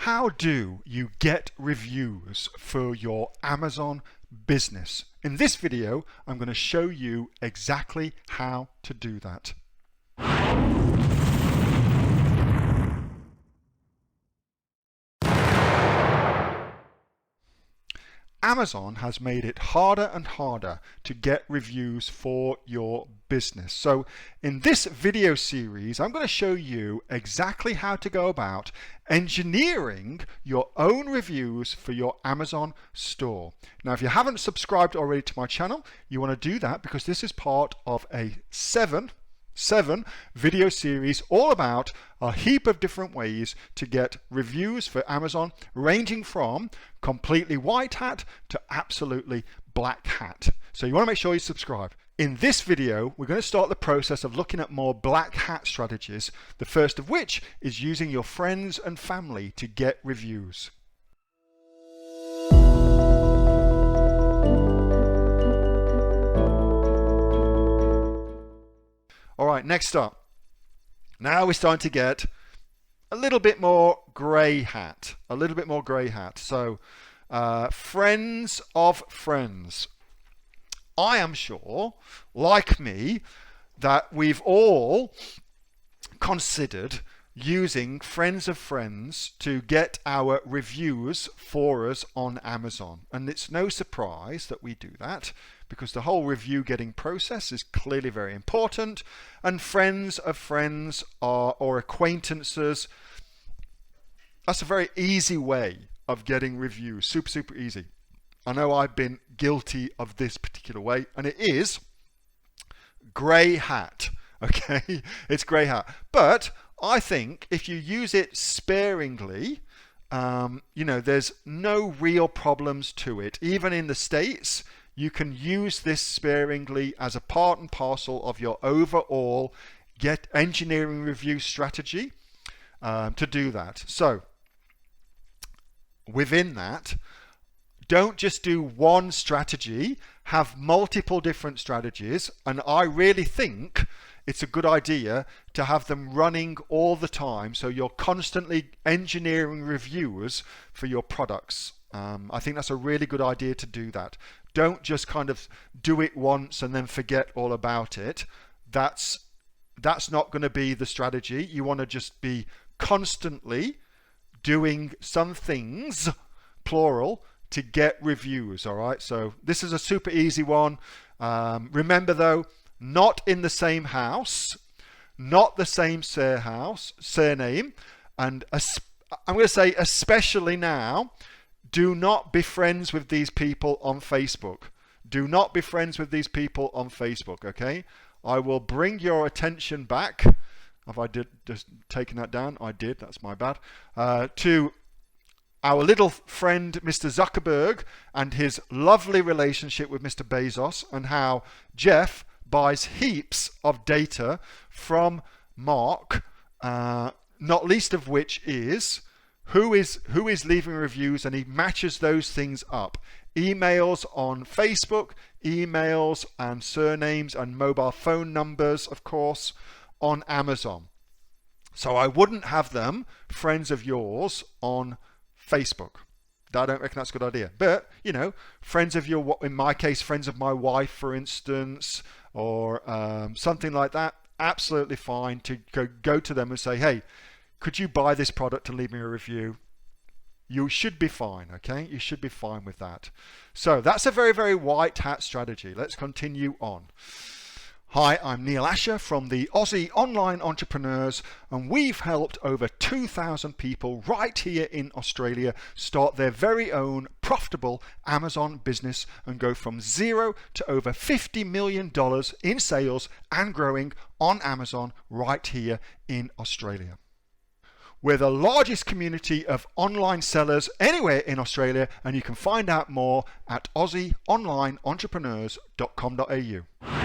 How do you get reviews for your Amazon business? In this video, I'm going to show you exactly how to do that. Amazon has made it harder and harder to get reviews for your business. So in this video series, I'm going to show you exactly how to go about engineering your own reviews for your Amazon store. Now, if you haven't subscribed already to my channel, you want to do that because this is part of a seven video series all about a heap of different ways to get reviews for Amazon, ranging from completely white hat to absolutely black hat. So you want to make sure you subscribe. In this video, we're going to start the process of looking at more black hat strategies, the first of which is using your friends and family to get reviews. All right, next up. Now we're starting to get a little bit more grey hat, So friends of friends. I am sure, like me, that we've all considered using friends of friends to get our reviews for us on Amazon. And it's no surprise that we do that, because the whole review getting process is clearly very important, and friends of friends or acquaintances, that's a very easy way of getting reviews. Super easy. I know I've been guilty of this particular way, and it is grey hat. Okay, it's grey hat. But I think if you use it sparingly, there's no real problems to it. Even in the States, you can use this sparingly as a part and parcel of your overall engineering review strategy to do that. So within that, don't just do one strategy, have multiple different strategies. And I really think it's a good idea to have them running all the time, so you're constantly engineering reviews for your products. I think that's a really good idea to do that. Don't just kind of do it once and then forget all about it. That's not going to be the strategy. You want to just be constantly doing some things, plural, to get reviews. All right, so this is a super easy one. Remember though, not in the same house, not the same surname, and I'm going to say especially now, do not be friends with these people on Facebook. Do not be friends with these people on Facebook, okay? I will bring your attention back. Have I just taken that down? I did, that's my bad. To our little friend, Mr. Zuckerberg, and his lovely relationship with Mr. Bezos, and how Jeff buys heaps of data from Mark, not least of which is who is leaving reviews, and he matches those things up. Emails on Facebook, emails and surnames and mobile phone numbers, of course, on Amazon. So I wouldn't have them friends of yours on Facebook. I don't reckon that's a good idea. But, friends of your, in my case, friends of my wife, for instance, or something like that, absolutely fine to go to them and say, hey, could you buy this product and leave me a review? You should be fine, okay? You should be fine with that. So that's a very, very white hat strategy. Let's continue on. Hi, I'm Neil-Asher from the Aussie Online Entrepreneurs, and we've helped over 2,000 people right here in Australia start their very own profitable Amazon business and go from zero to over $50 million in sales and growing on Amazon right here in Australia. We're the largest community of online sellers anywhere in Australia, and you can find out more at AussieOnlineEntrepreneurs.com.au.